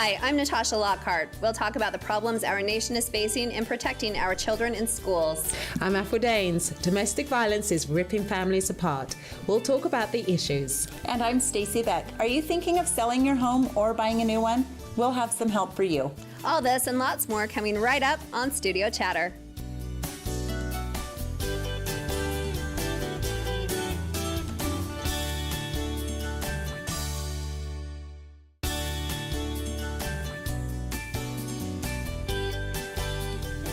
Hi, I'm Natasha Lockhart. We'll talk about the problems our nation is facing in protecting our children in schools. I'm Aphro Daines. Domestic violence is ripping families apart. We'll talk about the issues. And I'm Stacey Beck. Are you thinking of selling your home or buying a new one? We'll have some help for you. All this and lots more coming right up on Studio Chatter.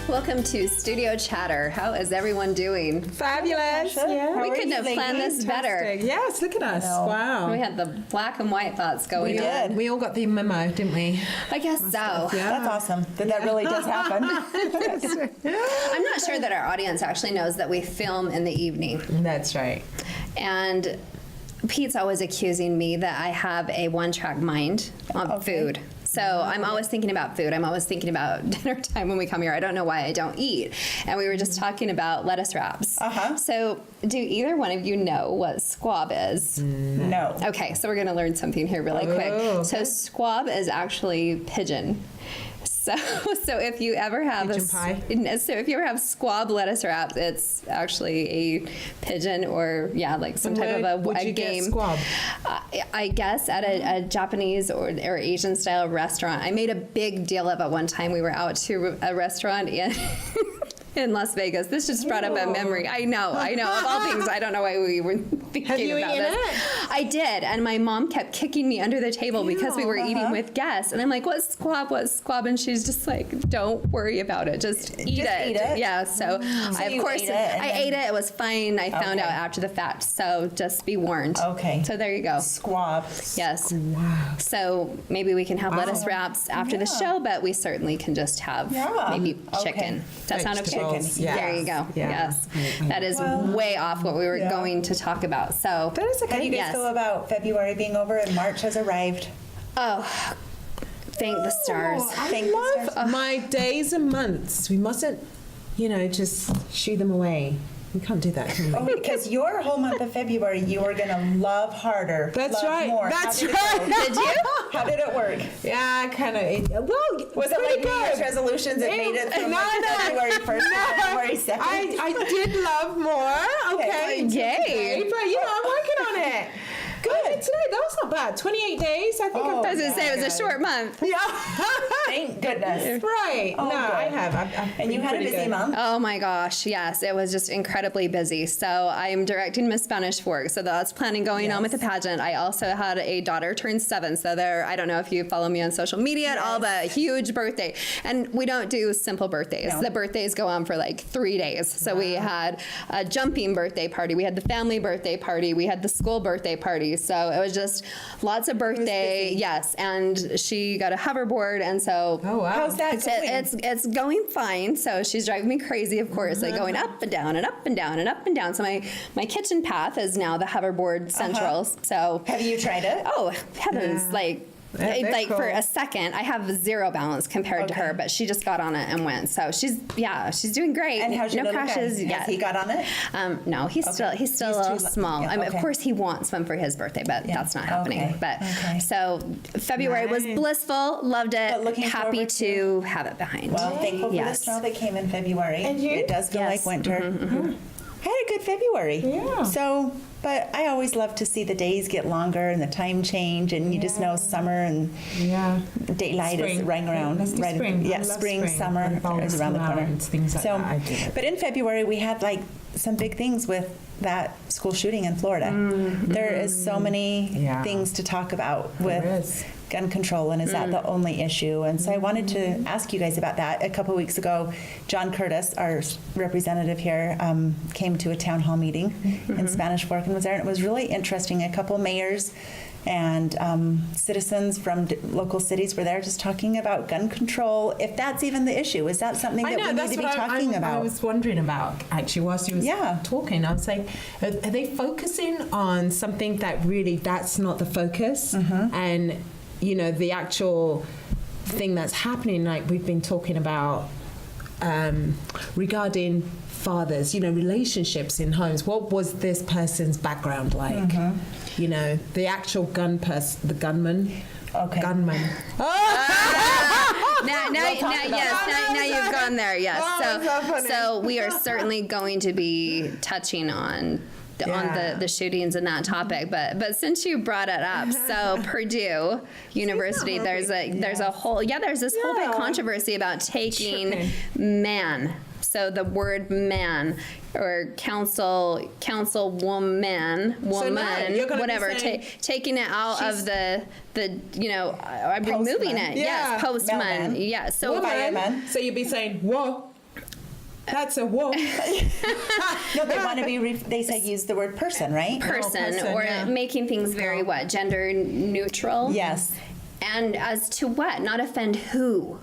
Welcome to Studio Chatter. How is everyone doing? Fabulous. Yeah. We couldn't have planned this better. Yes, look at us. Wow. We had the black and white thoughts going on. We all got the memo, didn't we? I guess so. Yeah. That's awesome that really does happen. I'm not sure that our audience actually knows that we film in the evening. That's right. And Pete's always accusing me that I have a one-track mind on food. So I'm always thinking about food. I'm always thinking about dinner time when we come here. I don't know why I don't eat. And we were just talking about lettuce wraps. So do either one of you know what squab is? No. Okay, so we're going to learn something here really quick. So squab is actually pigeon. So if you ever have pigeon pie. So if you ever have squab lettuce wraps, it's actually a pigeon or like some type of a game. Get squab? I guess at a Japanese or Asian style restaurant. I made a big deal of it one time. We were out to a restaurant in Las Vegas. This just brought up a memory. I know. Of all things, I don't know why we were thinking Have you about eaten this. it? I did, and my mom kept kicking me under the table because we were eating with guests. And I'm like, what's squab? And she's just like, don't worry about it. Just eat it. Yeah, so I, of course, I ate it. It was fine. I found out after the fact. So just be warned. Okay. So there you go. Squab. Yes. Wow. So maybe we can have lettuce wraps after the show, but we certainly can just have maybe chicken. Does that sound okay? Vegetables. Yes. There you go. Yeah. Yes. That is way off what we were going to talk about. So That is okay. How do you guys feel about February being over and March has arrived? oh, thank the stars. Thank the stars. My days and months. We mustn't, just shoo them away. We can't do that, can we? Because your whole month of February, you are going to love harder. That's love right. More. That's How did it right. go? Did you? How did it work? Yeah, kind of. Well, Was it pretty like New Year's good. resolutions that made it from No. February 1st to February 2nd? I did love more. Okay. Yay. But I'm working on it. Good. Today, that was not bad. 28 days. I think Oh, I was going to say it was a short month. Yeah. Thank goodness. Right. Oh, no, good. I have. And you had a busy month? Oh my gosh, yes. It was just incredibly busy. So I'm directing Miss Spanish Fork. So that's planning going on with the pageant. I also had a daughter turn 7. So I don't know if you follow me on social media at all, but huge birthday. And we don't do simple birthdays. No. The birthdays go on for like 3 days. So we had a jumping birthday party. We had the family birthday party. We had the school birthday party. So it was just lots of birthday. Yes. And she got a hoverboard. And so Oh, wow. How's that going? it's going fine. So she's driving me crazy, of course, like going up and down and up and down and up and down. So my kitchen path is now the hoverboard central. So Have you tried it? oh heavens, They're like for cool. a second, I have 0 balance compared to her, but she just got on it and went. So she's doing great. And how's your no little crashes guy? yet. Has he got on it? No, he's still a little too small. yeah, I mean, okay. Of course, he wants one for his birthday, but that's not happening. Okay, But okay. so February was Nice. blissful, loved it, But looking happy forward to have it behind. Well, thankful for the Yes. snow that came in February. And you? It does feel Yes. like winter. I had a good February. Yeah. So, but I always love to see the days get longer and the time change, and you just know summer and Yeah. daylight is Spring. right around. Let's do right, spring. I Yeah, love spring, spring. summer And bulbs is around the come out corner. and things like that. I do it. But in February we had like some big things with that school shooting in Florida. There is so many Yeah. things to talk about with is. gun control, and is that the only issue? And so I wanted to ask you guys about that. A couple weeks ago, John Curtis, our representative here, came to a town hall meeting in Spanish Fork and was there, and it was really interesting. A couple mayors and citizens from local cities were there just talking about gun control, if that's even the issue. Is that something that we need to be talking about? I was wondering about, actually, whilst you was talking. I was like, are they focusing on something that really, that's not the focus? And, the actual thing that's happening, like we've been talking about regarding fathers, relationships in homes. What was this person's background like? The actual the gunman Okay. gunman. Now you've gone there. Yes. Oh, so funny. So we are certainly going to be touching on the shootings and that topic, but since you brought it up, so Purdue University, there's this whole big controversy about taking man. So the word man or councilwoman, whatever, taking it out of the removing it. Yeah. Yes, postman. Mailman. Yes. So Woman. So you'd be saying, whoa. That's a whoa. No, they want to be. They say use the word person, right? person, or making things very gender neutral. Yes. And as to what? Not offend who?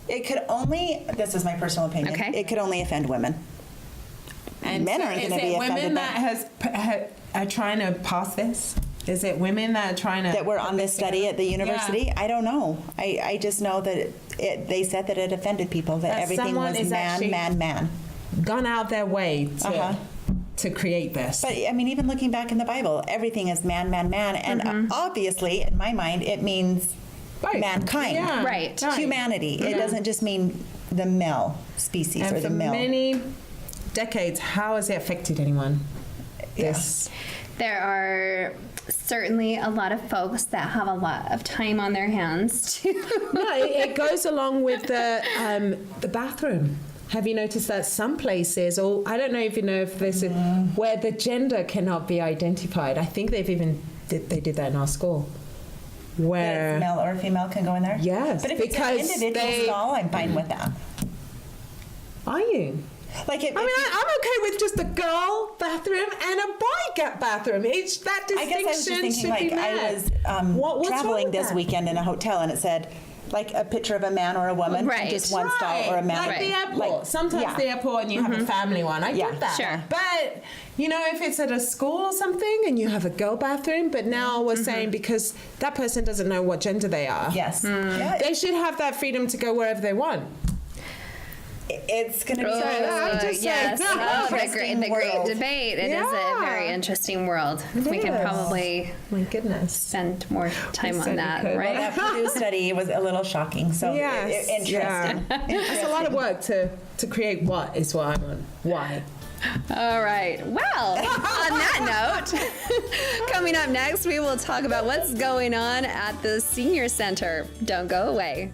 It could only. This is my personal opinion. Okay. It could only offend women. And men so aren't is going to it be women offended that are trying to pass this? Is it women that are trying to that were on this study at the university. Yeah. I don't know. I just know that they said that it offended people. That everything someone was is actually man. gone out their way to create this? But I mean, even looking back in the Bible, everything is man, and obviously, in my mind, it means mankind, Yeah. Right. humanity. It doesn't just mean the male species And or the for male. many decades, how has it affected anyone? Yes. There are certainly a lot of folks that have a lot of time on their hands to. No, it goes along with the bathroom. Have you noticed that some places, or I don't know if you know if this is where the gender cannot be identified. I think they did that in our school. Where That male or female can go in there? Yes, But if it's an because individual stall, I'm fine with that. are you? Like if, I mean, I'm okay with just a girl bathroom and a boy bathroom. That I distinction guess I was just thinking, should like, be met. I was What's wrong traveling with this that? weekend in a hotel, and it said, like, a picture of a man or a woman, Right. and just one stall or a man. Like the airport. Like, Sometimes yeah. the airport and you have a family one. I Yeah. get that. Sure. But, you know, if it's at a school or something and you have a girl bathroom, but now we're saying because that person doesn't know what gender they are. Yes. Yeah, They should have that freedom to go wherever they want. it's going to be I'm just yes. saying. Oh, the Interesting great world. debate. It is a Yeah. very interesting world. We can is. probably My goodness. spend more time on certainly that, could. right? that Purdue study was a little shocking. So Yes. interesting. That's a lot of work to create what is what I want. Why? All right. Well, on that note, coming up next, we will talk about what's going on at the Senior Center. Don't go away.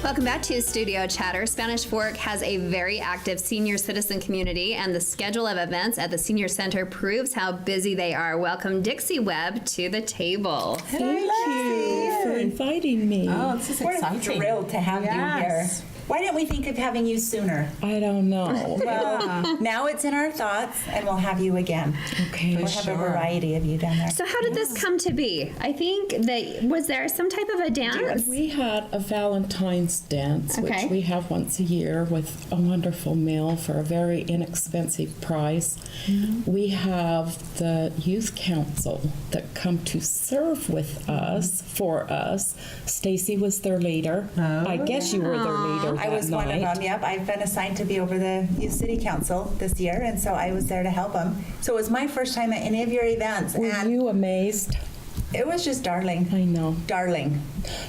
Welcome back to Studio Chatter. Spanish Fork has a very active senior citizen community, and the schedule of events at the Senior Center proves how busy they are. Welcome Dixie Webb to the table. Thank you for inviting me. Oh, this is We're exciting. thrilled to have you here. Yes. Why didn't we think of having you sooner? I don't know. Well, now it's in our thoughts, and we'll have you again. Okay. We'll have a variety of you down there. So how did this come to be? I think that, was there some type of a dance? We had a Valentine's dance, Okay. which we have once a year with a wonderful meal for a very inexpensive price. We have the youth council that come to serve with us, for us. Stacy was their leader. I guess you were their leader I was that one of night. them, yep. I've been assigned to be over the Youth City Council this year, and so I was there to help them. So it was my first time at any of your events, Were and you amazed? it was just darling. I know. Darling.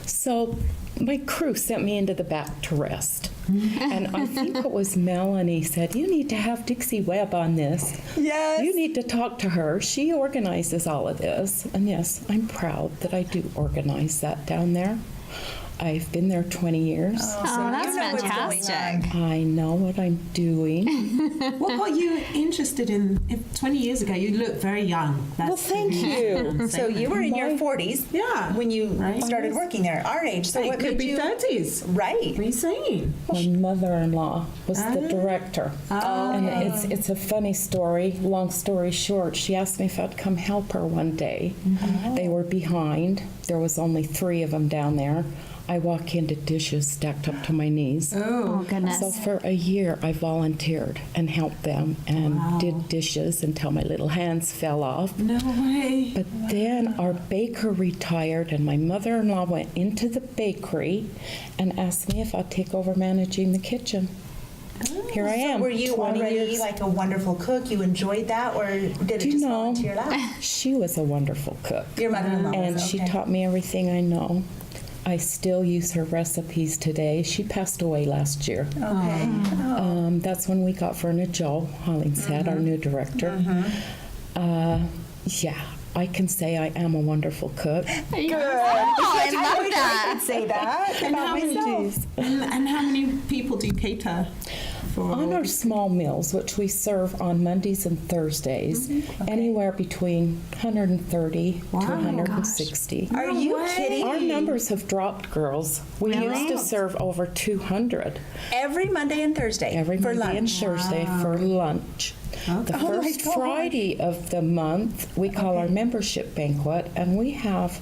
So my crew sent me into the back to rest. And I think it was Melanie said, you need to have Dixie Webb on this. Yes. You need to talk to her. She organizes all of this. And yes, I'm proud that I do organize that down there. I've been there 20 years. Oh, that's you know what's going fantastic. on. I know what I'm doing. What got you interested in? If 20 years ago, you looked very young. Well, thank you. So you were in your 40s Yeah. when you Right. started working there, our age. So it what could made be you... 30s. Right. What are you saying? My mother-in-law was the director. And it's a funny story. Long story short, she asked me if I'd come help her one day. They were behind. There was only 3 of them down there. I walk into dishes stacked up to my knees. Oh, goodness. So for a year, I volunteered and helped them and did dishes until my little hands fell off. No way. But then our baker retired, and my mother-in-law went into the bakery and asked me if I'd take over managing the kitchen. here I am. Were you 20 already years. like a wonderful cook? You enjoyed that, or did it Do you just know, fall into your lap? she was a wonderful cook. Your mother-in-law And was, she okay. taught me everything I know. I still use her recipes today. She passed away last year. Okay. That's when we got Verna Jo Hollingshead, our new director. Yeah, I can say I am a wonderful cook. Oh, I love that. Say that And about how many myself. and how many people do you cater for? On our small meals, which we serve on Mondays and Thursdays, anywhere between 130 to 160. Are you kidding? Our numbers have dropped, girls. We used to serve over 200 Every Monday and Thursday every for Monday and lunch. Thursday for lunch. The Oh my first God. Friday of the month, we call our membership banquet, and we have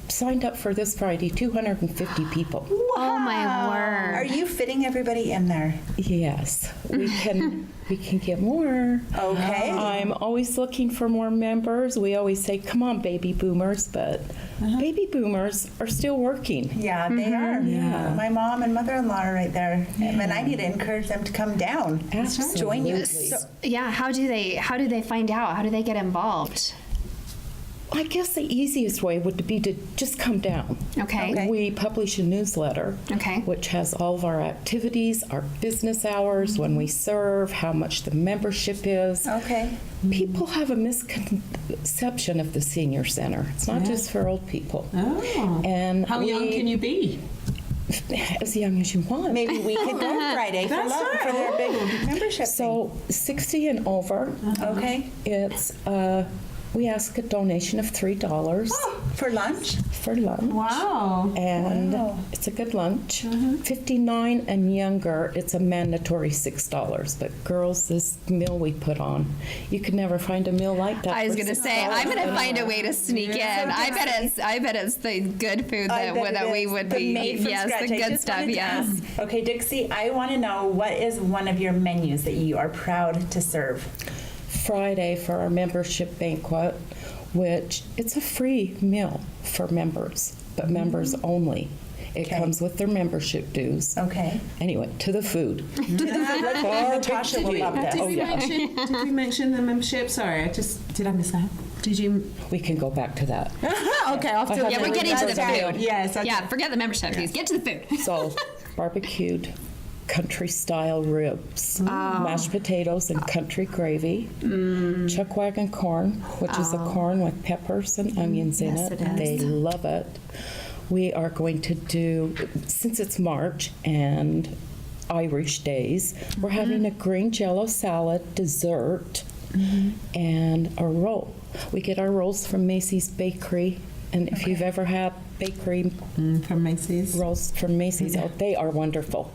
signed up for this Friday 250 people. Oh my Are word. you fitting everybody in there? Yes, we can get more. Okay. I'm always looking for more members. We always say, come on, baby boomers, but baby boomers are still working. Yeah, they are. Yeah. My mom and mother-in-law are right there, and I need to encourage them to come down. Join you. Absolutely. Yeah, how do they find out? How do they get involved? I guess the easiest way would be to just come down. Okay. Okay. We publish a newsletter, Okay. which has all of our activities, our business hours, when we serve, how much the membership is. Okay. People have a misconception of the senior center. It's not just for old people. Oh. And How young can you be? as young as you want. Maybe we could go Friday for, That's right. for their big membership. So 60 and over, thing. Okay. it's we ask a donation of $3 For lunch? for lunch. Wow. And Wow. it's a good lunch. 59 and younger, it's a mandatory $6. But girls, this meal we put on, you could never find a meal like that. I was for gonna say $6. I'm gonna find a way to sneak in. I bet it's the good food I that, bet that it we is. would The be. made from Yes, scratch. the I good just stuff. wanted to Yes. ask. Okay, Dixie, I want to know what is one of your menus that you are proud to serve? Friday for our membership banquet, which it's a free meal for members, but members only. It Okay. comes with their membership dues. Okay. Anyway, to the food. Natasha will love this. Did we mention the membership? Sorry, did I miss that? Did you? We can go back to that. Okay, I'll I have Yeah, we're getting to the Okay. food. Yes. Okay. Yeah, forget the membership fees. Get to the food. So, barbecued country style ribs, mashed potatoes and country gravy, chuck wagon corn, which is a corn with peppers and onions in Yes, it. it is. They love it. We are going to do, since it's March and Irish days, we're having a green jello salad, dessert, and a roll. We get our rolls from Macy's Bakery, and if you've ever had bakery From Macy's. rolls from Macy's, they are wonderful.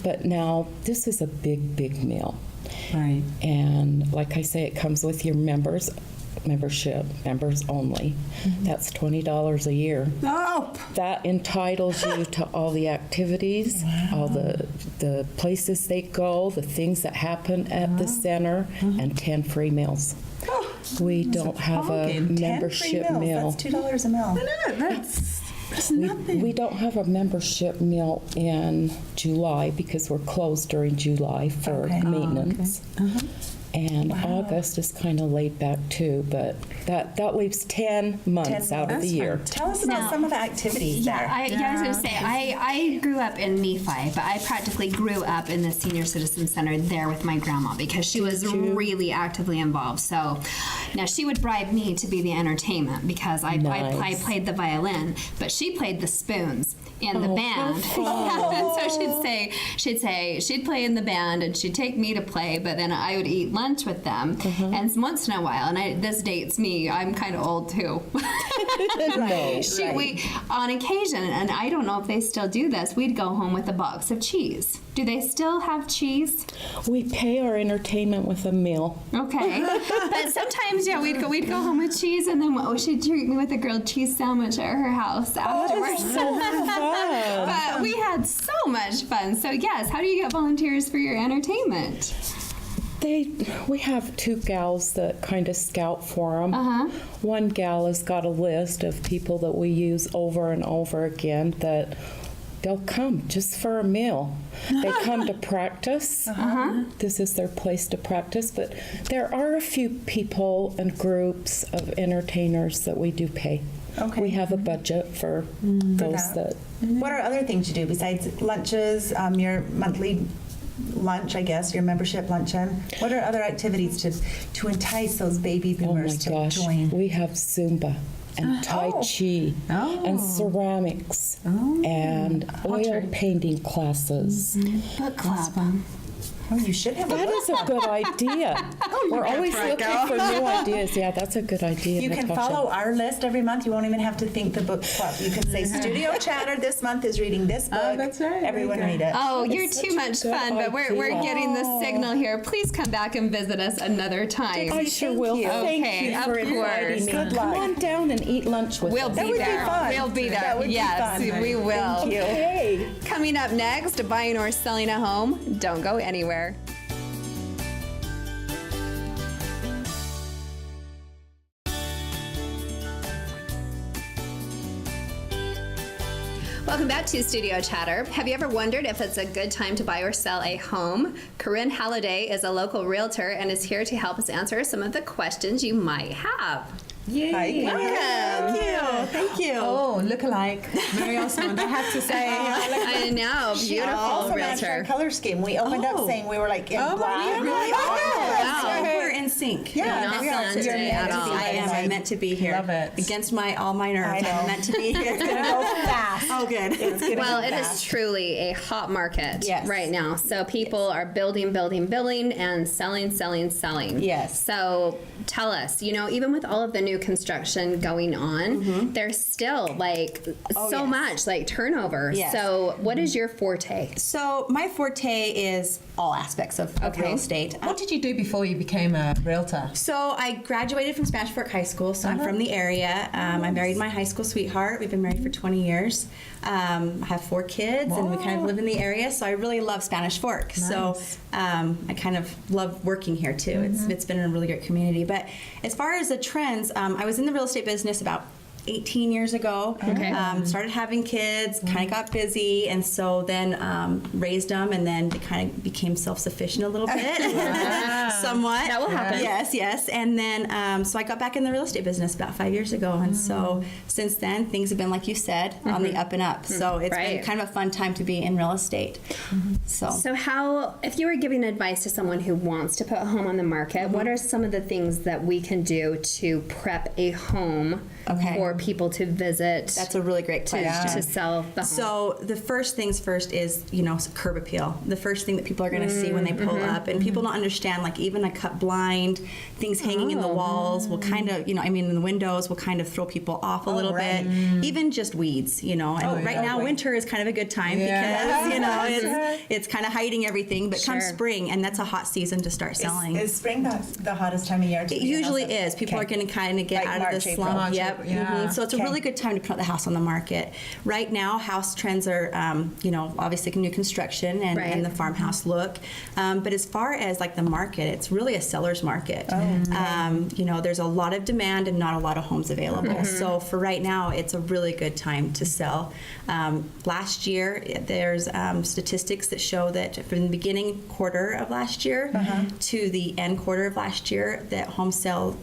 But now this is a big, big meal. Right. And like I say, it comes with your membership, members only. That's $20 a year. Oh. That entitles you to all the activities, all the places they go, the things that happen at the center, and 10 free meals. We don't have a bargain. 10 free membership meals. meal. That's $2 a meal. No, that's nothing. We don't have a membership meal in July because we're closed during July for Okay. maintenance. And August is kind of laid back too, but that leaves 10 months 10 out of the That's year. Tell us about Now- some of the activities there. I was going to say, I grew up in Nephi, but I practically grew up in the Senior Citizen Center there with my grandma because she was really actively involved. So now she would bribe me to be the entertainment because I Nice. played the violin, but she played the spoons in the Oh, band. how So she'd play in the band and she'd take me to play, but then I would eat lunch with them. And once in a while, and this dates me, I'm kind of old too. We on occasion, and I don't know if they still do this, we'd go home with a box of cheese. Do they still have cheese? We pay our entertainment with a meal. Okay, but sometimes we'd go home with cheese, and then she'd treat me with a grilled cheese sandwich at her house afterwards. But we had so much fun. So yes, how do you get volunteers for your entertainment? We have two gals that kind of scout for them. One gal has got a list of people that we use over and over again that they'll come just for a meal. They come to practice. This is their place to practice. But there are a few people and groups of entertainers that we do pay. Okay. We have a budget for those that. What are other things you do besides lunches, your monthly lunch, I guess, your membership luncheon? What are other activities to entice those baby Oh my boomers to gosh, join? we have Zumba and Tai Chi and ceramics and oil painting classes. Book club. Oh, you should have That is a good idea. We're always looking for new ideas. Yeah, that's a good idea. You can Natasha. follow our list every month. You won't even have to think the book club. You can say Studio Chatter this month is reading this book. that's right. Everyone There you read it. Oh, you're It's too such a much good fun, but we're idea. getting the signal here. Please come back and visit us another time. I sure will. you. Thank Okay, you of for inviting course. me. Good Come luck. on down and eat lunch with We'll us. be would be there. fun. We'll be there. That would be Yes, fun. we will. Thank you. Hey. Coming up next, buying or selling a home. Don't go anywhere. Welcome back to Studio Chatter. Have you ever wondered if it's a good time to buy or sell a home? Corinne Halliday is a local realtor and is here to help us answer some of the questions you might have. Hi. Welcome. Thank you. Oh, look alike. Very awesome. I have to say. I know, beautiful Also matched our realtor. color scheme. We opened up saying we were like in black. really? Wow. We're in sync. Yeah, Not we are. Sanjay You're at meant to all. be. I am. I'm meant to be here. Love it. Against all my nerves. I know. I'm meant to be here. It's gonna go fast. Oh, good. It's gonna Well, go it is fast. truly a hot market Yes. right now. So people are building, and selling. Yes. So tell us, even with all of the new construction going on, there's still so yes. much turnover. Yes. So what is your forte? So my forte is all aspects of Okay. real estate. What did you do before you became a realtor? So I graduated from Spanish Fork High School, so I'm from the area. I married my high school sweetheart. We've been married for 20 years. I have 4 kids, and we kind of live in the area, so I really love Spanish Fork. So I kind of love working here too. It's been a really great community. But as far as the trends, I was in the real estate business about 18 years ago. Okay. Started having kids, kind of got busy, and so then raised them, and then they kind of became self-sufficient a little bit, somewhat. That will happen. Yes. And then, so I got back in the real estate business about 5 years ago, and so since then things have been, like you said, on the up and up. So it's been Right. kind of a fun time to be in real estate. So So if you were giving advice to someone who wants to put a home on the market, what are some of the things that we can do to prep a home Okay. for people to visit that's a really great question. to sell the home? So the first things first is, curb appeal. The first thing that people are going to see when they pull up, and people don't understand, even a cut blind, things hanging in the walls will kind of, in the windows will kind of throw people off a little right. bit. Even just weeds, and right now winter is kind of a good time because, it's kind of hiding everything. But come Sure. spring, and that's a hot season to start selling. Is spring the hottest time of year? to It be in usually house? is. People Okay. are going to kind of get Like out March, of the April. slump. March, Yep. April, yeah. So it's a Okay. really good time to put the house on the market. Right now, house trends are, obviously new construction and, Right. and the farmhouse look. But as far as the market, it's really a seller's market. There's a lot of demand and not a lot of homes available. So for right now, it's a really good time to sell. Last year, there's statistics that show that from the beginning quarter of last year to the end quarter of last year, that home sale,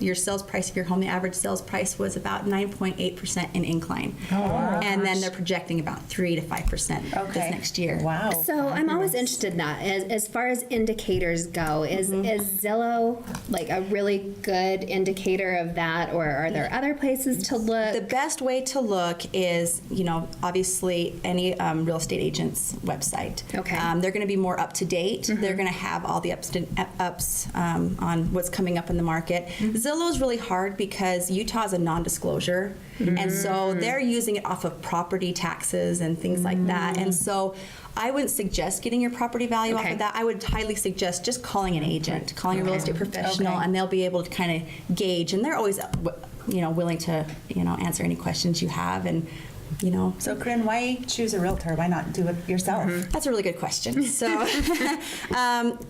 your sales price of your home, the average sales price was about 9.8% in incline. And then they're projecting about 3 to 5% this next year. Wow. So I'm always interested in that. As far as indicators go, is Zillow a really good indicator of that, or are there other places to look? The best way to look is, obviously any real estate agent's website. Okay. They're going to be more up to date. They're going to have all the ups on what's coming up in the market. Zillow is really hard because Utah is a non-disclosure, and so they're using it off of property taxes and things like that. And so I wouldn't suggest getting your property value off Okay. of that. I would highly suggest just calling an agent, calling a real estate professional, and they'll be able to kind of gauge. And they're always, willing to, answer any questions you have. And you know. So, Corinne, why choose a realtor? Why not do it yourself? That's a really good question. So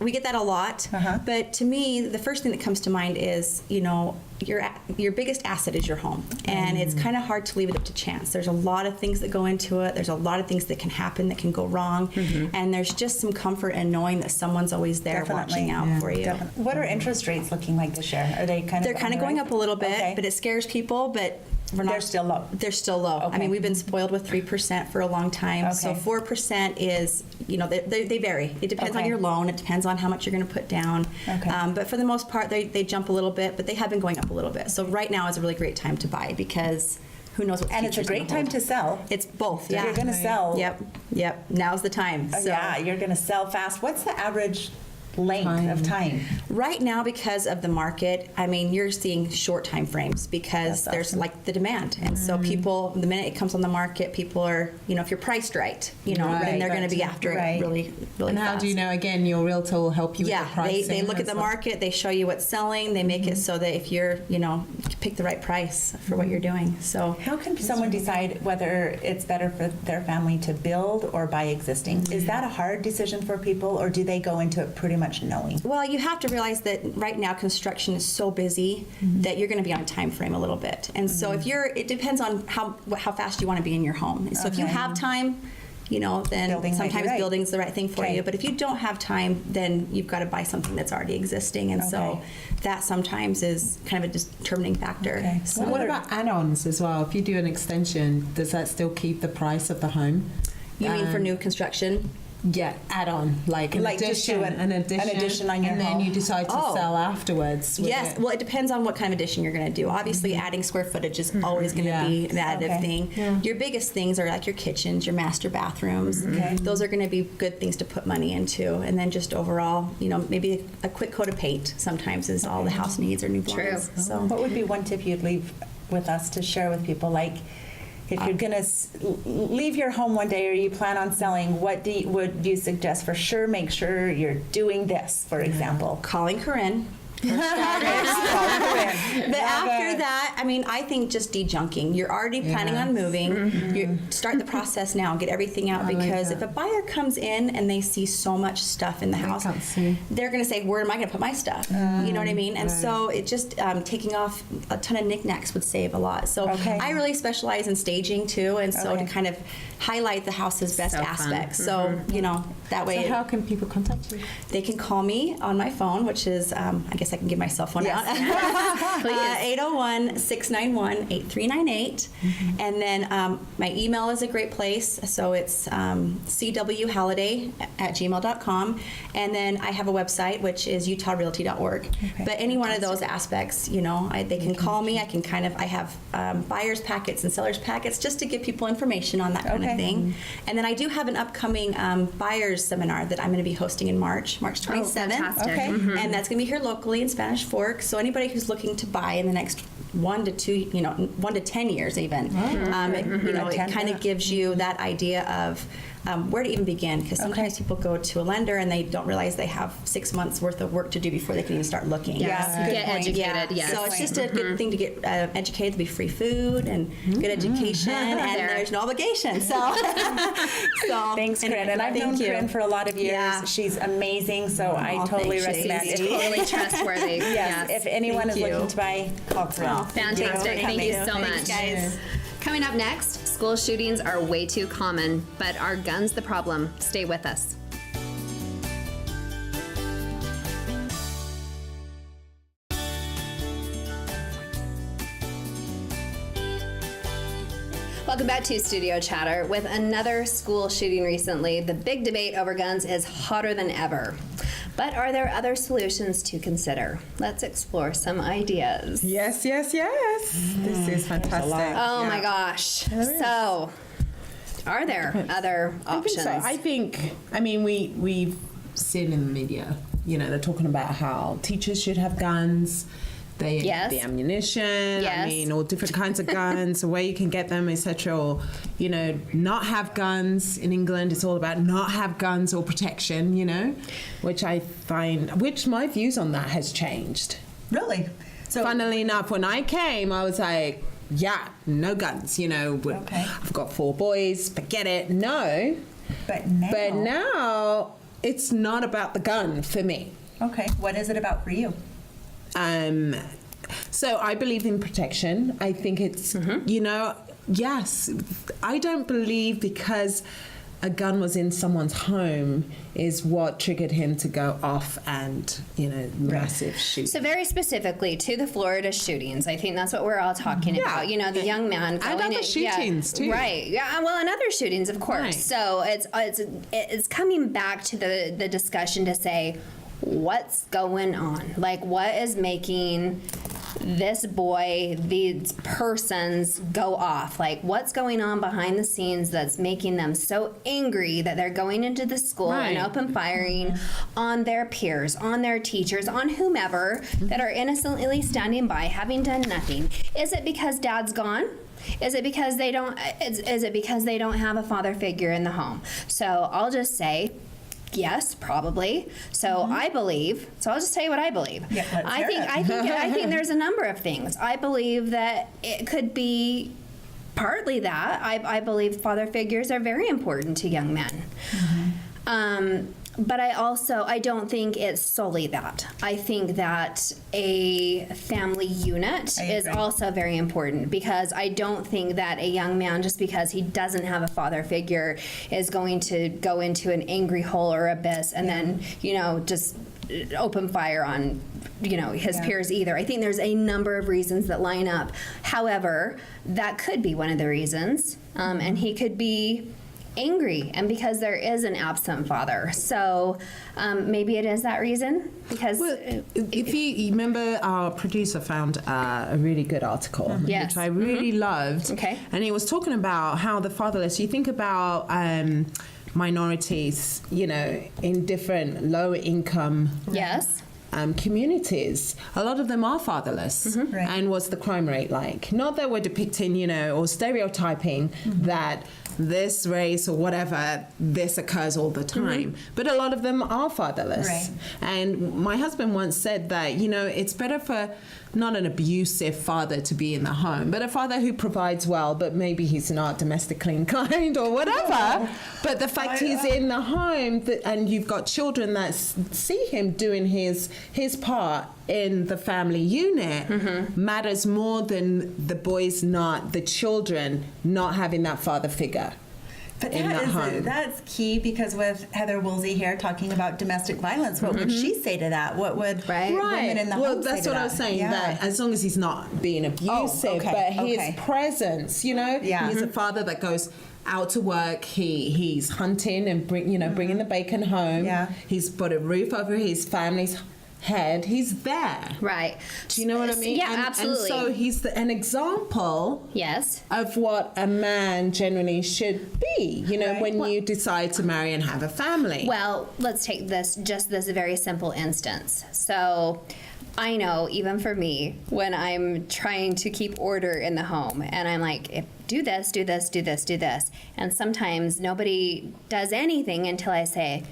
we get that a lot. But to me, the first thing that comes to mind is, you know, your biggest asset is your home. And it's kind of hard to leave it up to chance. There's a lot of things that go into it. There's a lot of things that can happen that can go wrong. And there's just some comfort in knowing that someone's always there watching out for you. Definitely. What are interest rates looking like this year? Are they kind of They're kind of going up a little bit, Okay. but it scares people. But we're not. They're still low. They're still low. I Okay. mean, we've been spoiled with 3% for a long time. So Okay. 4% is, you know, they vary. It depends on Okay. your loan. It depends on how much you're going to put down. Okay. But for the most part, they jump a little bit, but they have been going up a little bit. So right now is a really great time to buy because who knows what the And it's a future's great gonna time hold. to sell. It's both. Yeah. You're going to sell. Yep. Now's the time. So Yeah, you're going to sell fast. What's the average length of time? right now, because of the market, I mean, you're seeing short time frames because That's there's awesome. like the demand. And so people, the minute it comes on the market, people are, you know, if you're priced right, you know, then they're going to be after Right. it really, really And how fast. do you know, again, your realtor will help you with Yeah, the pricing? they look at the as well? market, they show you what's selling, they make it so that if you're, you know, you pick the right price for what you're doing. So How can someone decide whether it's better for their family to build or buy existing? Is that a hard decision for people, or do they go into it pretty much knowing? well, you have to realize that right now construction is so busy that you're going to be on a time frame a little bit. And so if you're, it depends on how fast you want to be in your home. So if you Okay. have time, you know, then Building might be sometimes right. building's the right thing for Okay. you. But if you don't have time, then you've got to buy something that's already existing. And so Okay. that sometimes is kind of a determining factor. Okay. So What about add-ons as well? If you do an extension, does that still keep the price of the home? you mean for new construction? Yeah, add-on, like an Like just addition, do an addition on your and then home. you decide to Oh. sell afterwards. with Yes, it. well, it depends on what kind of addition you're going to do. Obviously, adding square footage is always going to Yeah. be an additive Okay. thing. Your biggest things are like your kitchens, your master bathrooms. Okay. Those are going to be good things to put money into. And then just overall, you know, maybe a quick coat of paint sometimes is all the house needs or new blinds. True. So. What would be one tip you'd leave with us to share with people? Like, if you're going to leave your home one day or you plan on selling, what would you suggest for sure? Make sure you're doing this, for example. Calling Corinne. But after that, I mean, I think just de-junking. You're already planning on moving. You start the process now. Get everything out like because that. if a buyer comes in and they see so much stuff in the house, can't see. they're going to say, "Where am I going to put my stuff?" You know what I mean? And so it just taking off a ton of knickknacks would save a lot. So Okay. I really specialize in staging too, and so Okay. to kind of highlight the house's best So fun. aspects. So you know that way. So how can people contact you? They can call me on my phone, which is, I guess I can give my cell phone out. 801-691-8398. And then my email is a great place. So it's cwhalliday@gmail.com. And then I have a website, which is utahrealty.org. Okay. But any one of those aspects, you know, they can call me. I can I have buyer's packets and seller's packets just to give people information on that kind Okay. of thing. And then I do have an upcoming buyer's seminar that I'm going to be hosting in March 27th. fantastic. Okay. And that's going to be here locally in Spanish Fork. So anybody who's looking to buy in the next 1 to 2, 1 to 10 years even, it kind of gives you that idea of where to even begin. Because sometimes people go to a lender and they don't realize they have 6 months worth of work to do before they can even start looking. Yes. Good Get point. educated. Yes. So it's just a good thing to get educated. There'll be free food and good education, and There. there's no obligation. So, Thanks, Corinne. And I've known thank you. Corinne for a lot of years. Yeah. She's amazing, so I Oh, totally thanks, recommend Shazzy. it. Totally trustworthy. Yes, if anyone Thank is you. looking to buy, call Corinne. Oh, Fantastic. Thank you so Thanks, much. guys. Coming up next, school shootings are way too common, but are guns the problem? Stay with us. Welcome back to Studio Chatter. With another school shooting recently, the big debate over guns is hotter than ever. But are there other solutions to consider? Let's explore some ideas. Yes. This is fantastic. Oh my gosh. So, are there other options? I think, we've seen in the media, they're talking about how teachers should have guns. They Yes. the ammunition, Yes. all different kinds of guns, where you can get them, etc. Or, not have guns. In England, it's all about not have guns or protection, which I find, my views on that has changed. Really? So, Funnily enough, when I came, I was like, yeah, no guns, you know. Okay. I've got 4 boys, forget it. No. But now it's not about the gun for me. Okay, what is it about for you? So I believe in protection. I think it's, you know, yes, I don't believe because a gun was in someone's home is what triggered him to go off and, you know, massive shoot. So very specifically to the Florida shootings, I think that's what we're all talking about. You know, the young man going other in, shootings, too. Right. Yeah. Well, and other shootings, of course. Right. So it's coming back to the discussion to say, what's going on? Like, what is making this boy, these persons go off? Like, what's going on behind the scenes that's making them so angry that they're going into the school and open firing on their peers, on their teachers, on whomever that are innocently standing by, having done nothing? Is it because dad's gone? Is it because they don't? Is it because they don't have a father figure in the home? So I'll just say, yes, probably. So I believe. So I'll just tell you what I believe. Yeah, let's hear it. I think there's a number of things. I believe that it could be partly that. I believe father figures are very important to young men. But I don't think it's solely that. I think that a family unit is also very important, because I don't think that a young man, just because he doesn't have a father figure, is going to go into an angry hole or abyss and then, you know, just open fire on, you know, his peers either. I think there's a number of reasons that line up. However, that could be one of the reasons. And he could be angry, and because there is an absent father. So maybe it is that reason, because If you remember, our producer found a really good article, Yes. which I really loved. Okay. And he was talking about how the fatherless, you think about minorities, you know, in different lower income yes. communities, a lot of them are fatherless. Right. And what's the crime rate like? Not that we're depicting, you know, or stereotyping that this race or whatever, this occurs all the time. But a lot of them are fatherless. Right. And my husband once said that, you know, it's better for not an abusive father to be in the home, but a father who provides well, but maybe he's not domestically inclined or whatever. But the fact he's in the home and you've got children that see him doing his part in the family unit matters more than the children not having that father figure. But in that home. that's key, because with Heather Woolsey here talking about domestic violence, what would she say to that? What would women in the well, home that's say to what I that? was saying. That as long as he's not being abusive, okay, but his okay. presence, you know, Yeah. he's a father that goes out to work. He's hunting and bringing the bacon home. Yeah. He's put a roof over his family's head. He's there. Right. Do you know what I mean? Yeah, and absolutely. And so he's an example. Yes. Of what a man generally should be, you know, when you decide to marry and have a family. Well, let's take this very simple instance. So I know, even for me, when I'm trying to keep order in the home and I'm like, do this, do this, do this, do this. And sometimes nobody does anything until I say,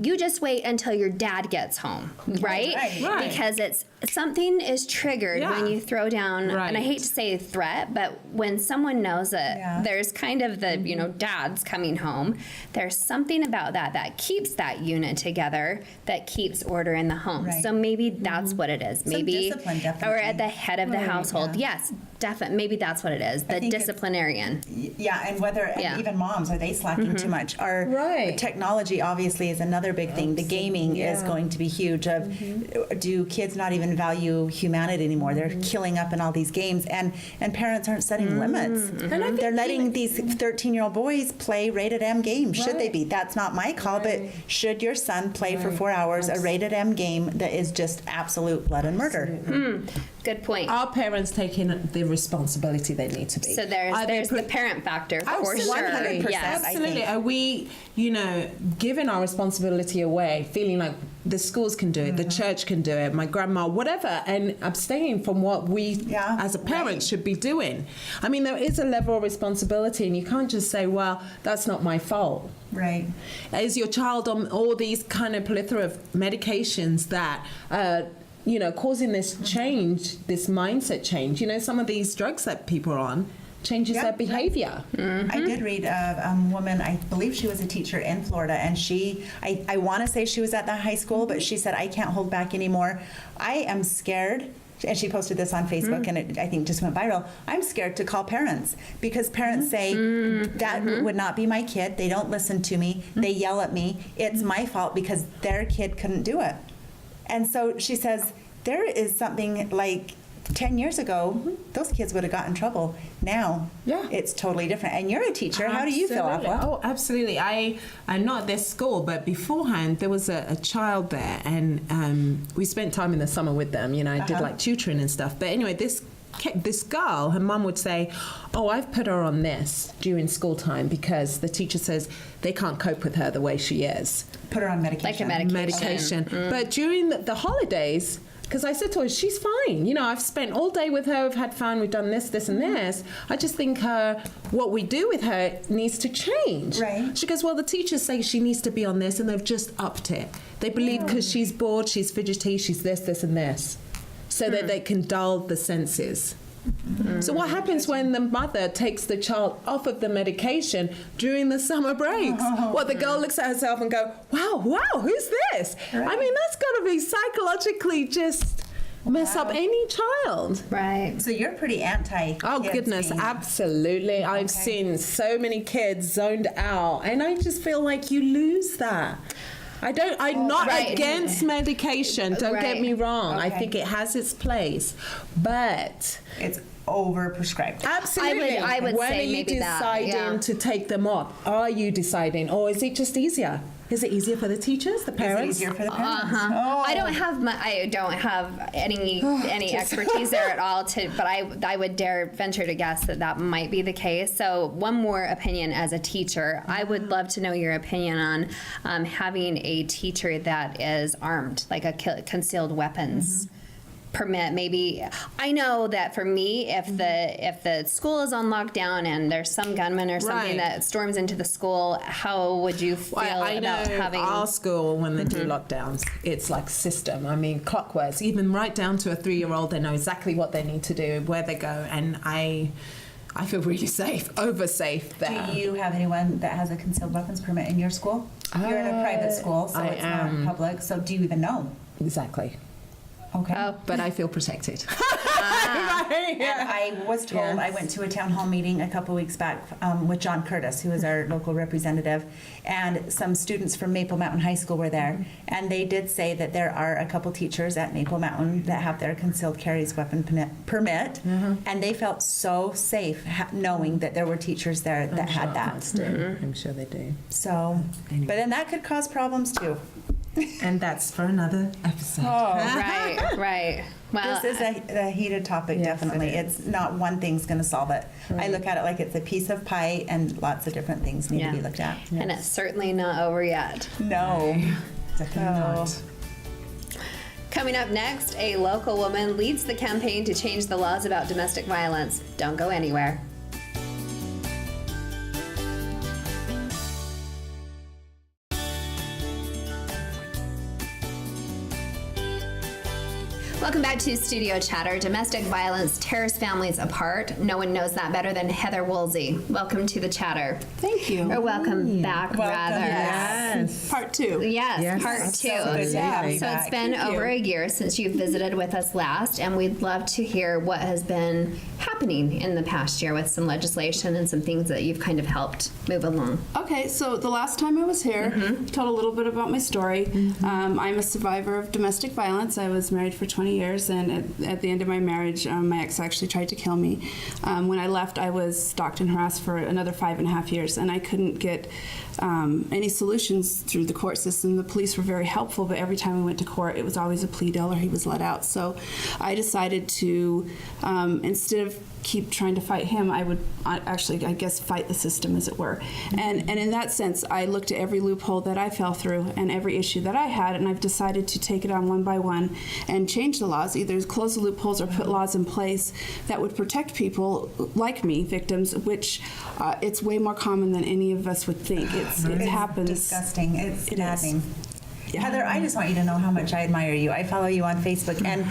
you just wait until your dad gets home, right? Right. Because something is triggered when you throw down, and I hate to say threat, but when someone knows that there's kind of the, you know, dad's coming home, there's something about that keeps that unit together, that keeps order in the home. Right. So maybe that's what it is. Maybe, discipline, definitely. or at the head of the household. Yes, definitely. Maybe that's what it is. The disciplinarian. Yeah, and and even moms, are they slacking too much? Technology obviously is another big thing. The gaming is going to be huge. Do kids not even value humanity anymore? They're killing up in all these games, and parents aren't setting limits. They're letting these 13-year-old boys play rated M games. Should they be? That's not my call, but should your son play for 4 hours a rated M game that is just absolute blood and murder? Good point. Are parents taking the responsibility they need to be? So there's the parent factor for sure. 100%. Yes. Absolutely. Are we, you know, giving our responsibility away, feeling like the schools can do it, the church can do it, my grandma, whatever, and abstaining from what we as a parent should be doing? I mean, there is a level of responsibility, and you can't just say, well, that's not my fault. Right. Is your child on all these kind of plethora of medications that causing this change, this mindset change. Some of these drugs that people are on changes their behavior. I did read a woman, I believe she was a teacher in Florida, and I want to say she was at the high school, but she said, I can't hold back anymore. I am scared. And she posted this on Facebook, and it, I think, just went viral. I'm scared to call parents because parents say, that would not be my kid. They don't listen to me. They yell at me. It's my fault because their kid couldn't do it. And so she says, there is something like 10 years ago, those kids would have got in trouble. Now, it's totally different. And you're a teacher. How do you feel, Aqua? Oh, absolutely. I'm not at this school, but beforehand, there was a child there, and we spent time in the summer with them. I did like tutoring and stuff. But anyway, this girl, her mum would say, oh, I've put her on this during school time because the teacher says they can't cope with her the way she is. Put her on medication. Like a medication. But during the holidays, because I said to her, she's fine. I've spent all day with her. We've had fun. We've done this, and this. I just think what we do with her needs to change. Right. She goes, well, the teachers say she needs to be on this, and they've just upped it. They believe because she's bored, she's fidgety, she's this, and this, so that they can dull the senses. So what happens when the mother takes the child off of the medication during the summer breaks? The girl looks at herself and go, wow, who's this? Right. I mean, that's got to be psychologically just mess up any child. Right. So you're pretty anti. Oh, goodness, absolutely. I've seen so many kids zoned out, and I just feel like you lose that. I'm not against medication, don't get me wrong. I think it has its place, but it's overprescribed. Absolutely. I would when say are you maybe deciding to take them off? Are you deciding, or is it just easier? Is it easier for the teachers, the parents? Is it easier for the parents? I don't have any expertise there at all. But I would dare venture to guess that might be the case. So one more opinion as a teacher, I would love to know your opinion on having a teacher that is armed, like a concealed weapons. Permit. Maybe I know that for me, if the school is on lockdown and there's some gunman or something that storms into the school, how would you feel I about know having our school when they do lockdowns? It's like system. I mean, clockwork. Even right down to a 3-year-old, they know exactly what they need to do, where they go, and I feel really safe, over safe there. Do you have anyone that has a concealed weapons permit in your school? You're in a private school, so it's not public. So do you even know? Exactly. Okay. But I feel protected. And I was told, I went to a town hall meeting a couple weeks back with John Curtis, who is our local representative, and some students from Maple Mountain High School were there. And they did say that there are a couple teachers at Maple Mountain that have their concealed carries weapon permit, and they felt so safe knowing that there were teachers there that had that. I'm sure they do. So, but then that could cause problems too. And that's for another episode. right. Well, This is a heated topic, definitely. It's not one thing's going to solve it. I look at it like it's a piece of pie, and lots of different things need to be looked at. and it's certainly not over yet. No. Definitely not. Coming up next, a local woman leads the campaign to change the laws about domestic violence. Don't go anywhere. Welcome back to Studio Chatter. Domestic violence tears families apart. No one knows that better than Heather Woolsey. Welcome to the chatter. Thank you. Or welcome back, rather. Yes. Part 2. Yes, part 2. So good to have you So it's back. been over a year since you've visited with us last, and we'd love to hear what has been happening in the past year with some legislation and some things that you've kind of helped move along. Okay, so the last time I was here, I told a little bit about my story. I'm a survivor of domestic violence. I was married for 20 years, and at the end of my marriage, my ex actually tried to kill me. When I left, I was stalked and harassed for another 5.5 years, and I couldn't get any solutions through the court system. The police were very helpful, but every time we went to court, it was always a plea deal or he was let out. So I decided to, instead of keep trying to fight him, I would actually, I guess, fight the system, as it were. And in that sense, I looked at every loophole that I fell through and every issue that I had, and I've decided to take it on one by one and change the laws, either close the loopholes or put laws in place that would protect people like me, victims, which it's way more common than any of us would think. It happens. Disgusting. It's maddening. Heather, I just want you to know how much I admire you. I follow you on Facebook, and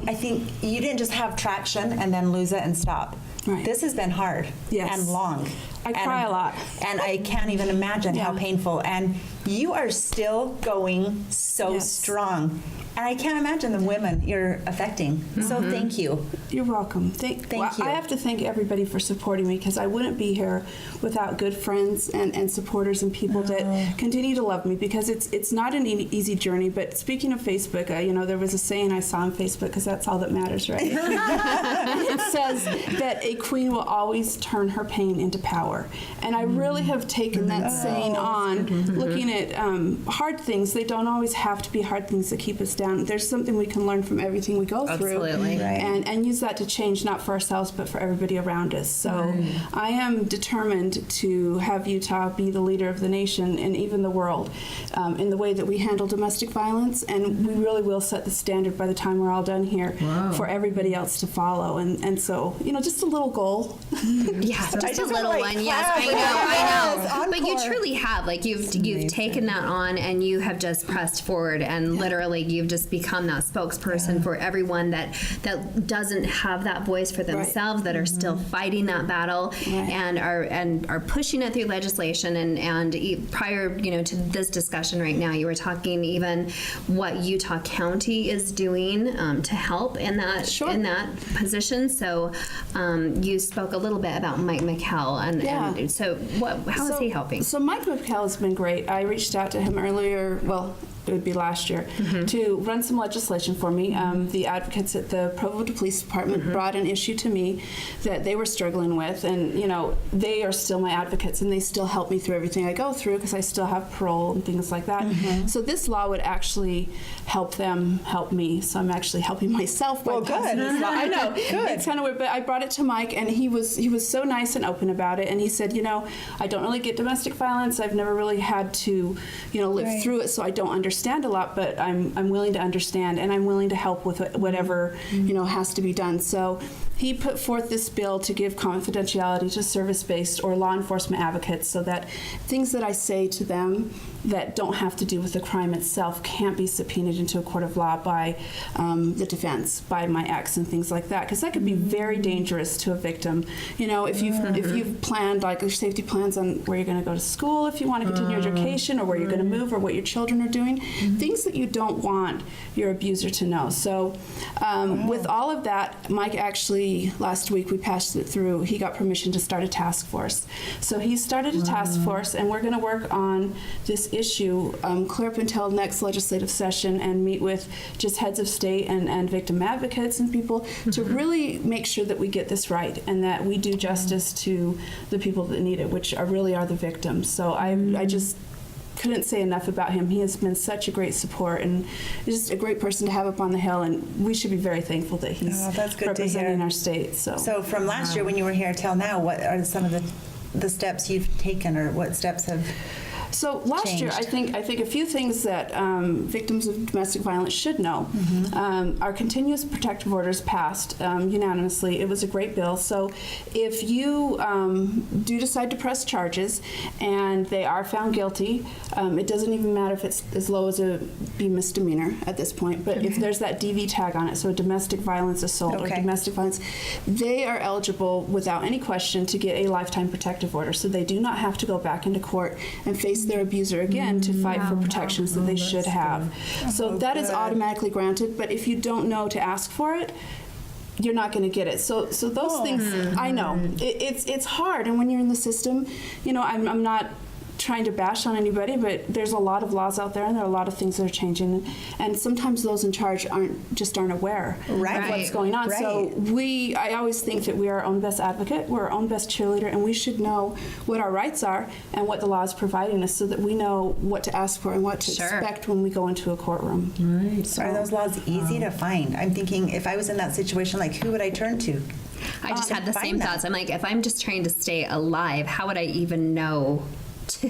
I think you didn't just have traction and then lose it and stop. Right. This has been hard Yes. and long. I cry a lot. And I can't even imagine how Yeah. painful. And you are still going so Yes. strong. And I can't imagine the women you're affecting. So thank you. You're welcome. Thank you. I have to thank everybody for supporting me, because I wouldn't be here without good friends and supporters and people that continue to love me, because it's not an easy journey. But speaking of Facebook, there was a saying I saw on Facebook, because that's all that matters, right? It says that a queen will always turn her pain into power. And I really have taken that saying on, looking at hard things. They don't always have to be hard things that keep us down. There's something we can learn from everything we go through. Absolutely. Right. And use that to change, not for ourselves, but for everybody around us. So I am determined to have Utah be the leader of the nation and even the world in the way that we handle domestic violence. And we really will set the standard by the time we're all done here for everybody else to follow. And so, just a little goal. Yeah, just a just little wanna, one. like, Yes, clap. I know. Yes, But you encore. truly have. Like you've taken that on, and you have just pressed forward, and literally you've just become that spokesperson for everyone that doesn't have that voice for themselves, that are still fighting that battle, and are pushing it through legislation. And prior, to this discussion right now, you were talking even what Utah County is doing to help in that position. So you spoke a little bit about Mike McKell, and so how is he helping? So Mike McKell has been great. I reached out to him earlier, it would be last year, to run some legislation for me. The advocates at the Provo Police Department brought an issue to me that they were struggling with, and they are still my advocates, and they still help me through everything I go through, because I still have parole and things like that. So this law would actually help them help me. So I'm actually helping myself by passing this law. I know it's kind of weird, but I brought it to Mike, and he was so nice and open about it. And he said, I don't really get domestic violence. I've never really had to, live through it, so I don't understand a lot, but I'm willing to understand, and I'm willing to help with whatever has to be done. So he put forth this bill to give confidentiality to service-based or law enforcement advocates, so that things that I say to them that don't have to do with the crime itself can't be subpoenaed into a court of law by the defense, by my ex and things like that, because that could be very dangerous to a victim. If you've planned like your safety plans on where you're going to go to school, if you want to continue your education, or where you're going to move, or what your children are doing, things that you don't want your abuser to know. So with all of that, Mike actually, last week we passed it through, he got permission to start a task force. So he started a task force, and we're going to work on this issue, clear up until next legislative session, and meet with just heads of state and victim advocates and people to really make sure that we get this right, and that we do justice to the people that need it, which really are the victims. So I just couldn't say enough about him. He has been such a great support, and just a great person to have up on the Hill, and we should be very thankful that he's representing our state. So from last year when you were here till now, what are some of the steps you've taken, or what steps have So last year, I think a few things that victims of domestic violence should know. Our continuous protective orders passed unanimously. It was a great bill. So if you do decide to press charges and they are found guilty, it doesn't even matter if it's as low as a B misdemeanor at this point, but if there's that DV tag on it, so a domestic violence assault or domestic violence, they are eligible without any question to get a lifetime protective order. So they do not have to go back into court and face their abuser again to fight for protections that they should have. So that is automatically granted, but if you don't know to ask for it, you're not going to get it. So those things, I know it's hard, and when you're in the system, I'm not trying to bash on anybody, but there's a lot of laws out there, and there are a lot of things that are changing, and sometimes those in charge aren't aware of what's going on. So I always think that we are our own best advocate, we're our own best cheerleader, and we should know what our rights are and what the law is providing us, so that we know what to ask for and what to expect when we go into a courtroom. So are those laws easy to find? I'm thinking, if I was in that situation, like, who would I turn to? I just had the same thoughts. I'm like, if I'm just trying to stay alive, how would I even know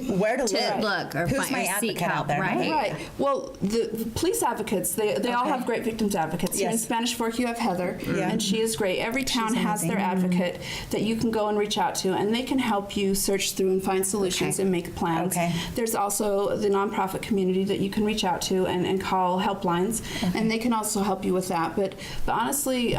Where to look? or Who's find my or seek advocate out help, there? right? Right. Well, the police advocates, they all Okay. have great victims advocates. Here in Yes. Spanish Fork, you have Heather, Yeah. and she is great. Every town She's has their amazing. advocate that you can go and reach out to, and they can help you search through and find solutions Okay. and make plans. Okay. There's also the nonprofit community that you can reach out to and call helplines, and they can also help you with that. But honestly,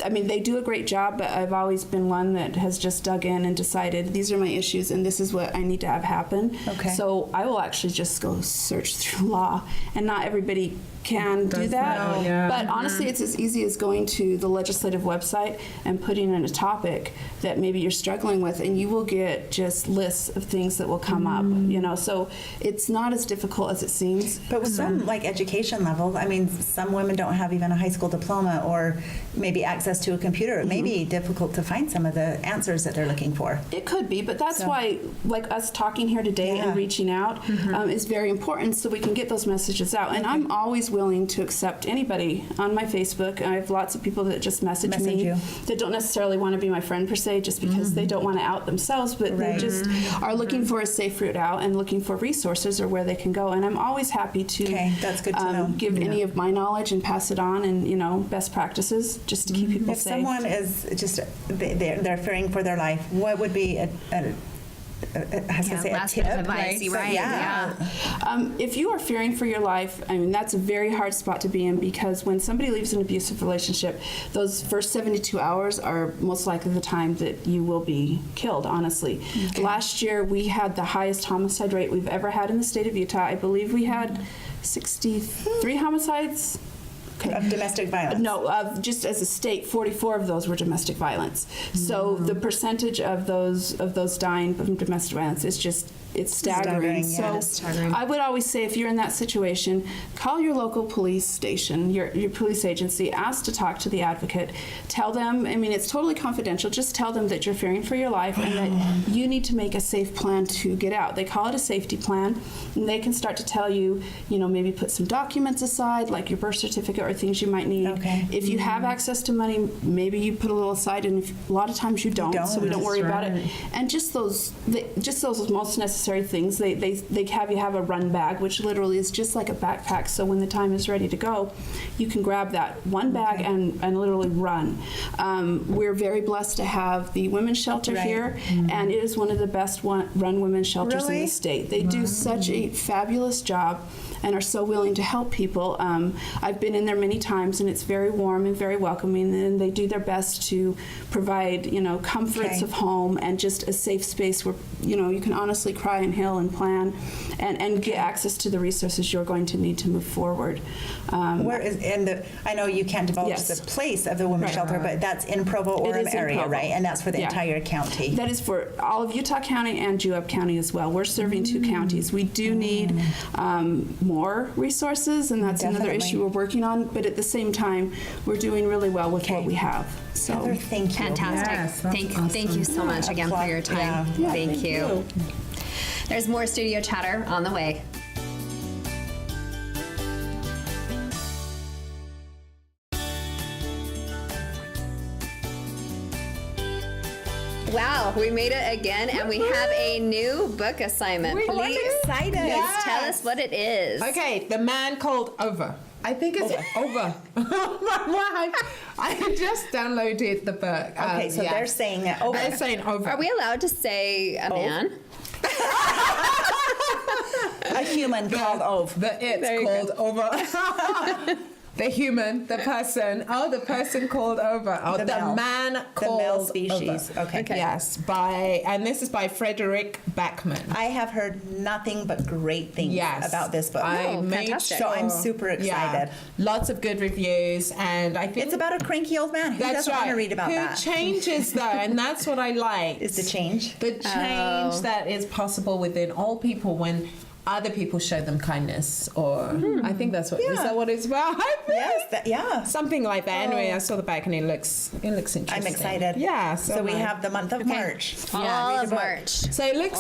I mean, they do a great job, but I've always been one that has just dug in and decided these are my issues and this is what I need to have happen. Okay. So I will actually just go search through law, and not everybody can do that. that, yeah. But honestly, it's as easy as going to the legislative website and putting in a topic that maybe you're struggling with, and you will get just lists of things that will come up. You know, so it's not as difficult as it seems. But with some like education level, I mean, some women don't have even a high school diploma or maybe access to a computer. It may be difficult to find some of the answers that they're looking for. It could be, but that's So- why, like us talking here today Yeah. and reaching out is very important, so we can get those messages out. And I'm always willing to accept anybody on my Facebook. I have lots of people that just message Message me you. that don't necessarily want to be my friend per se, just because they don't want to out themselves, but they Right. just are looking for a safe route out and looking for resources or where they can go. And I'm always happy to Okay, that's good to know. give any of my knowledge and pass it on, and best practices just to keep people If safe. someone is just they're fearing for their life, what would be a I was gonna say a last tip, bit of advice, right? right? Yeah. If you are fearing for your life, I mean, that's a very hard spot to be in, because when somebody leaves an abusive relationship, those first 72 hours are most likely the time that you will be killed, honestly. Last year, we had the highest homicide rate we've ever had in the state of Utah. I believe we had 63 homicides. Of domestic violence. No, just as a state, 44 of those were domestic violence. So the percentage of those dying from domestic violence is just, it's staggering. Staggering, yeah. So I would always say, if you're in that situation, call your local police station, your police agency, ask to talk to the advocate. Tell them, I mean, it's totally confidential, just tell them that you're fearing for your life and that you need to make a safe plan to get out. They call it a safety plan, and they can start to tell you, maybe put some documents aside, like your birth certificate or things you might need. Okay. If you have access to money, maybe you put a little aside, and a lot of times you don't, so we don't That's worry about it. And just those most necessary things. They have you have a run bag, which literally is just like a backpack. So when the time is ready to go, you can grab that one bag and literally run. We're very blessed to have the women's shelter Right. here, and it is one of the best run women's shelters in Really? the state. They do such a fabulous job and are so willing to help people. I've been in there many times, and it's very warm and very welcoming, and they do their best to provide, comforts Okay. of home and just a safe space where, you can honestly cry and heal and plan and get access to the resources you're going to need to move forward. Where is I know you can't divulge Yes. the place of the women's Right. shelter, but that's in Provo It Orem is in area, Provo. right? And that's for the Yeah. entire county. That is for all of Utah County and Juab County as well. We're serving two counties. We do need more resources, and that's another Definitely. issue we're working on. But at the same time, we're doing really well with what Okay. we have. So. Heather, thank you. Fantastic. Yes, that's Thank you so much again for your time. Yeah. Thank you. There's more studio chatter on the way. Wow, we made it again, and we have a new book assignment. I'm Please, excited. please tell us what it is. Okay, The Man Called Over. I think it's over. I just downloaded the book. Okay, so yeah. they're saying over. They're saying over. Are we allowed to say a man? A human called Ove. It's called over. The human, the person, the person called over. The male. Man called male species. over. Okay. Yes, and this is by Frederick Backman. I have heard nothing but great things Yes, about this book. Oh, made fantastic. So I'm super excited. Lots of good reviews, and I think It's about a cranky old man. Who that's doesn't right. want to read about Who that? changes though, and that's what I like. Is the change. The change that is possible within all people when other people show them kindness, or I think that's what is Yeah. that what it's about? Yes, Something like that. Anyway, I saw the back and it looks interesting. I'm excited. Yeah. So we have the month of March. All Read the of book. March. So it looks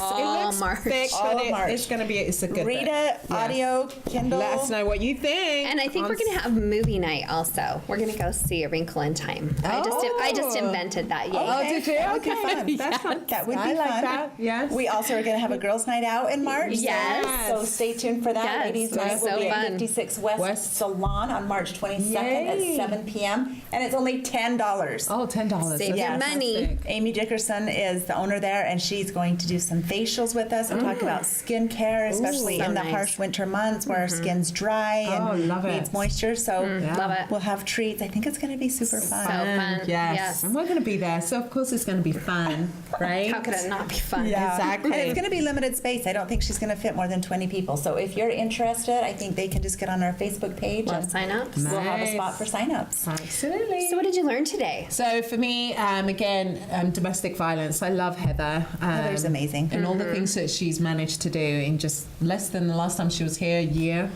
March. thick, All but of March. it's gonna be it's a good Read book. it, Yeah. audio, Kindle. Let us know what you think. And I think we're going to have movie night also. We're going to go see A Wrinkle in Time. I just invented that. Yay. Oh, did you? That would be Okay. fun. That's not- That would be I like fun. that. Yes. We also are going to have a girls' night out in March. Yes. So stay tuned for that. Yes, Ladies' that's night will so be fun. at 56 West Salon on March 22nd Yay. at 7 p.m. And it's only $10. Oh, $10. Save your money. Amy Dickerson is the owner there, and she's going to do some facials with us and talk about skincare, especially so in the nice. harsh winter months where our skin's dry Oh, and love it. needs moisture. So Love it. we'll have treats. I think it's going to be super fun. So fun. Yes. And we're going to be there, so of course it's going to be fun, right? How could it not be fun? Yeah. Exactly. And it's going to be limited space. I don't think she's going to fit more than 20 people. So if you're interested, I think they can just get on our Facebook page Love and sign-ups. we'll have a Nice. spot for sign-ups. Absolutely. So what did you learn today? So for me, again, domestic violence. I love Heather. Heather's amazing. And all the things that she's managed to do in just less than the last time she was here, a year.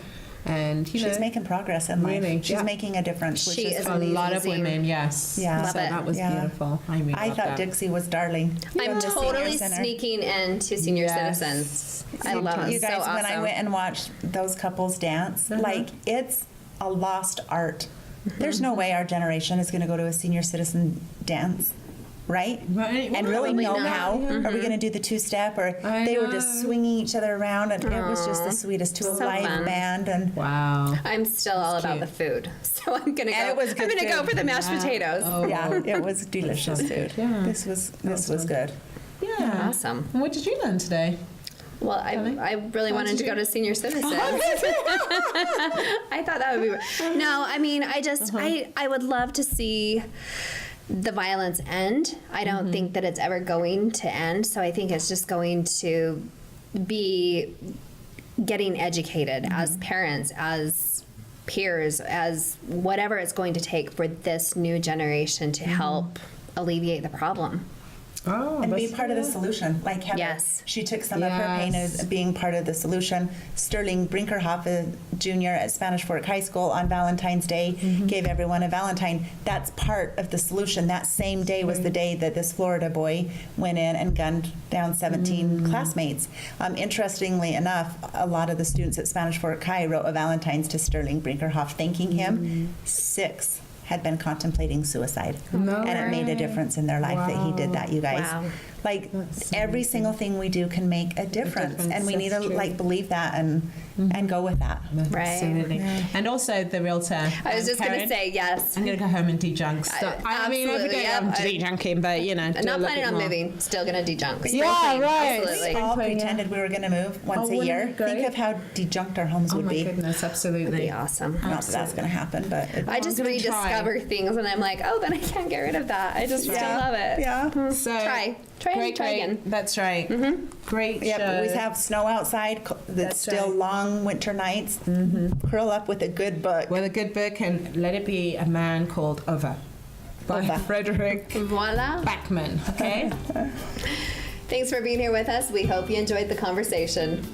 And, you know, She's making progress in life. Really, She's yeah. making a difference, which She is is a lot of amazing. women, yes. Yeah. Love so it. that was Yeah. beautiful. I really I loved thought that. Dixie was darling. I'm from the Senior totally Center. sneaking into senior Yes. citizens. I love it. You guys, so awesome. when I went and watched those couples dance, like it's a lost art. There's no way our generation is going to go to a senior citizen dance, right? Right. And really Probably know not. how. Are we going to do the two-step? Or I they were know. just swinging each other around, and it was just the sweetest to a So live fun. band. And Wow. I'm still all about the cute. food, so I'm gonna And go. it was I'm good gonna go food. for the mashed potatoes. Oh. yeah, it was delicious food. Yeah. This was good. Yeah. Awesome. And what did you learn today? Well, I really wanted to did go you- to senior citizens. I thought that would be. No, I mean, I just I would love to see the violence end. I don't think that it's ever going to end. So I think it's just going to be getting educated as parents, as peers, as whatever it's going to take for this new generation to help alleviate the problem. Oh, And be part of the solution, like Heather. Yes. She took some of her pain as being part of the solution. Sterling Brinkerhoff, a junior at Spanish Fork High School on Valentine's Day, gave everyone a Valentine. That's part of the solution. That same day was the day that this Florida boy went in and gunned down 17 classmates. Interestingly enough, a lot of the students at Spanish Fork High wrote a Valentine's to Sterling Brinkerhoff thanking him. 6 had been contemplating suicide. And it made a difference in their life that he did that, you guys. Wow. Like every single thing we do can make a difference, and we need to That's true. like believe that and go with that. Right. Absolutely. And also the realtor. I was just going to Karen, say yes. I'm going to go home and de-junk stuff. I mean, every absolutely, day yep. I'm de-junking, but you know. I'm do a not little planning bit on more. moving. Still going to dejunk. Spring Yeah, clean. right. Absolutely. We all Spring clean, pretended we were going to move once a wouldn't year. it be great? Think of how dejunked our homes Oh would my be. goodness, absolutely. That'd be awesome. Not that that's going to happen, but I just gonna rediscover things and I'm like, oh, then I can't get rid of that. I just still love it. Yeah. So Try again. That's right. Great Yep, show. we have snow outside. That's That's still right. long winter nights. Curl up with a good book. With a good book, and let it be a man called Ova by Ova. Frederick Voila. Backman. Okay. Thanks for being here with us. We hope you enjoyed the conversation.